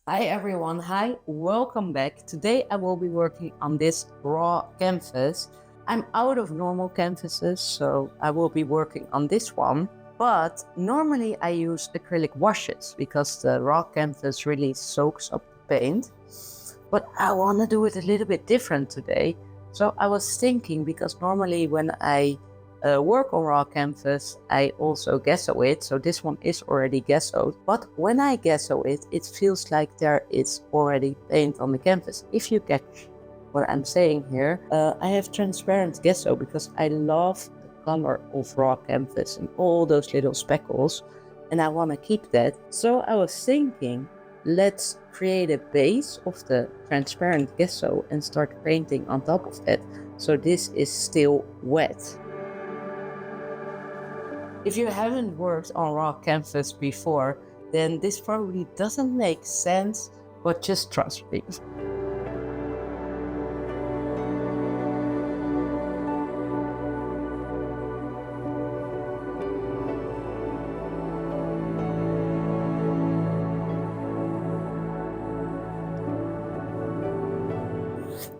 Hi everyone, hi, welcome back. Today I will be working on this raw canvas. I'm out of normal canvases, so I will be working on this one. But normally I use acrylic washes because the raw canvas really soaks up the paint. But I want to do it a little bit different today. So I was thinking, because normally when I work on raw canvas, I also gesso it. So this one is already gessoed. But when I gesso it, it feels like there is already paint on the canvas. If you catch what I'm saying here, I have transparent gesso because I love the color of raw canvas and all those little speckles. And I want to keep that. So I was thinking, let's create a base of the transparent gesso and start painting on top of it. So this is still wet. If you haven't worked on raw canvas before, then this probably doesn't make sense, but just trust me.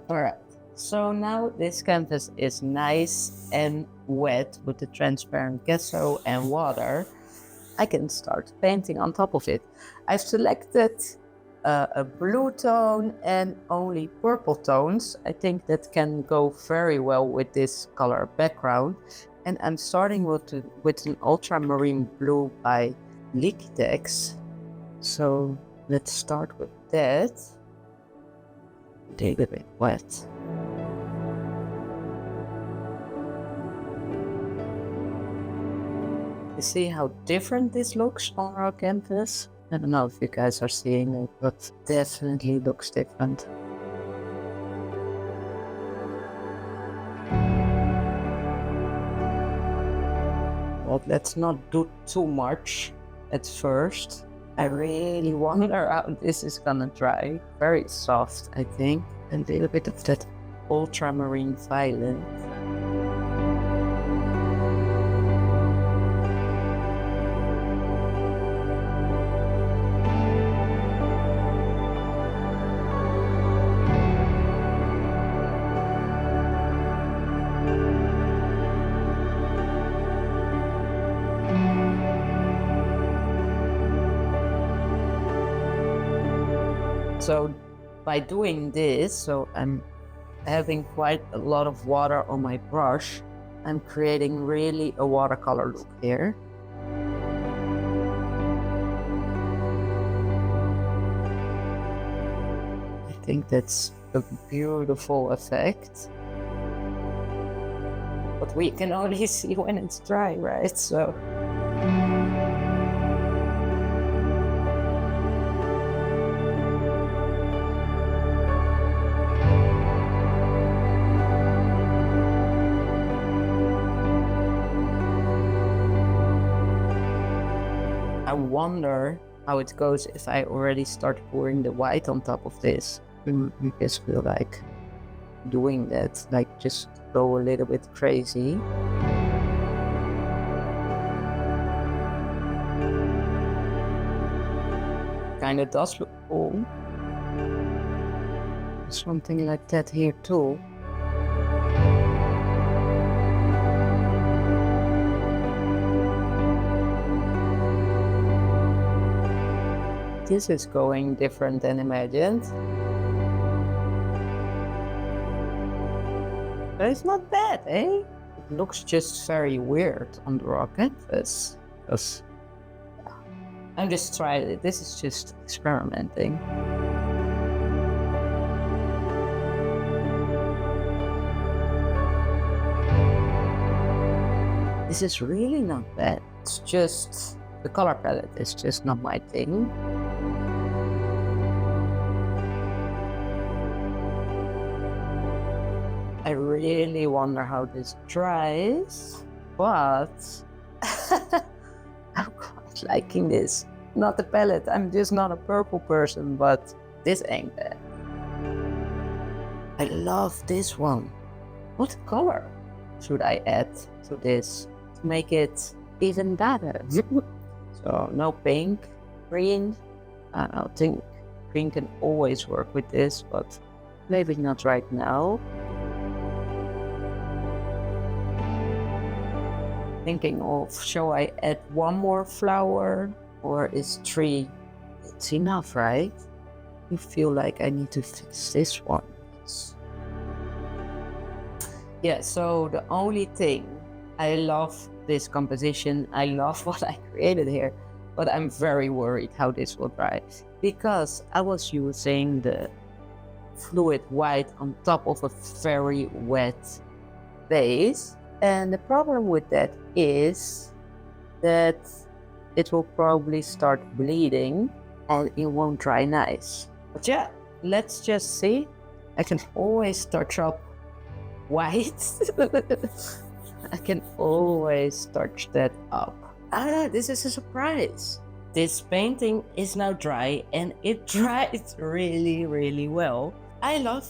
Alright, so now this canvas is nice and wet with the transparent gesso and water. I can start painting on top of it. I've selected a blue tone and only purple tones. I think that can go very well with this color background. And I'm starting with an ultramarine blue by Liquitex. So let's start with that. A little bit wet. You see how different this looks on raw canvas? I don't know if you guys are seeing it, but definitely looks different. Well, let's not do too much at first. I really wonder how this is gonna dry. Very soft, I think. And a little bit of that ultramarine violet. So by doing this, so I'm having quite a lot of water on my brush, I'm creating really a watercolor look here. I think that's a beautiful effect. But we can only see when it's dry, right? So. I wonder how it goes if I already start pouring the white on top of this. I just feel like doing that, like just go a little bit crazy. Kind of does look cool. Something like that here too. This is going different than imagined. But it's not bad, eh? It looks just very weird on the raw canvas. Because I'm just trying it. This is just experimenting. This is really not bad. It's just the color palette is just not my thing. I really wonder how this dries, but I'm quite liking this. Not the palette, I'm just not a purple person, but this ain't bad. I love this one. What color should I add to this to make it even better? So no pink, green, I don't think green can always work with this, but maybe not right now. Thinking of, shall I add one more flower, or is 3? It's enough, right? You feel like I need to fix this one. Yeah, so the only thing, I love this composition, I love what I created here, but I'm very worried how this will dry, because I was using the fluid white on top of a very wet base, and the problem with that is that it will probably start bleeding and it won't dry nice. But yeah, let's just see. I can always touch up white. I can always touch that up. This is a surprise. This painting is now dry and it dries really, really well. I love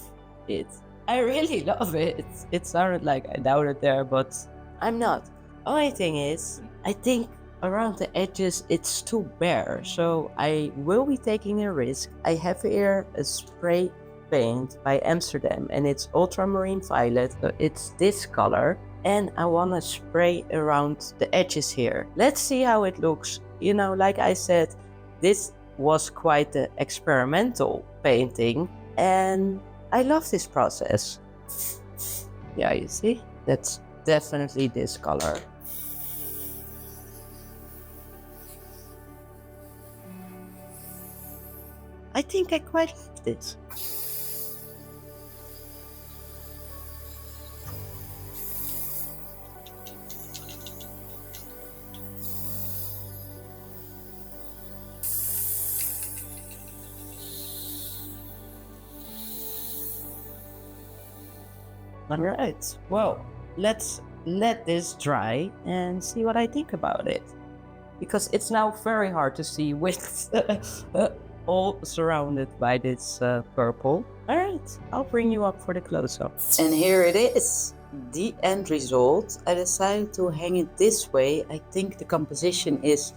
it. I really love it. It sounded like I doubted there, but I'm not. Only thing is, I think around the edges it's too bare, so I will be taking a risk. I have here a spray paint by Amsterdam and it's ultramarine violet, so it's this color, and I want to spray around the edges here. Let's see how it looks. You know, like I said, this was quite an experimental painting and I love this process. Yeah, you see, that's definitely this color. I think I quite like this. Alright, well, let's let this dry and see what I think about it. Because it's now very hard to see with all surrounded by this purple. Alright, I'll bring you up for the close-up. And here it is, the end result. I decided to hang it this way. I think the composition is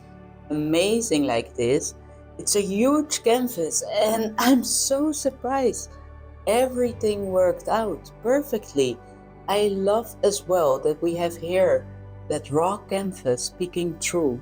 amazing like this. It's a huge canvas and I'm so surprised. Everything worked out perfectly. I love as well that we have here that raw canvas peeking through.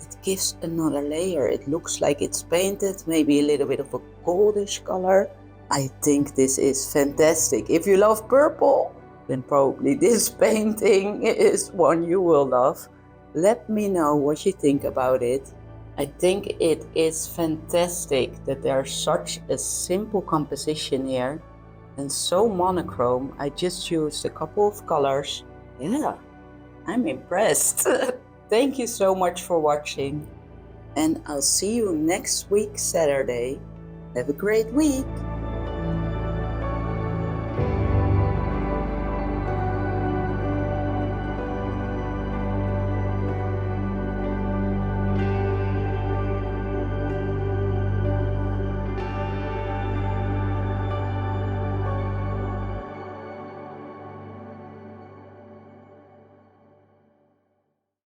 It gives another layer. It looks like it's painted, maybe a little bit of a goldish color. I think this is fantastic. If you love purple, then probably this painting is one you will love. Let me know what you think about it. I think it is fantastic that there's such a simple composition here and so monochrome. I just used a couple of colors. Yeah, I'm impressed. Thank you so much for watching and I'll see you next week, Saturday. Have a great week.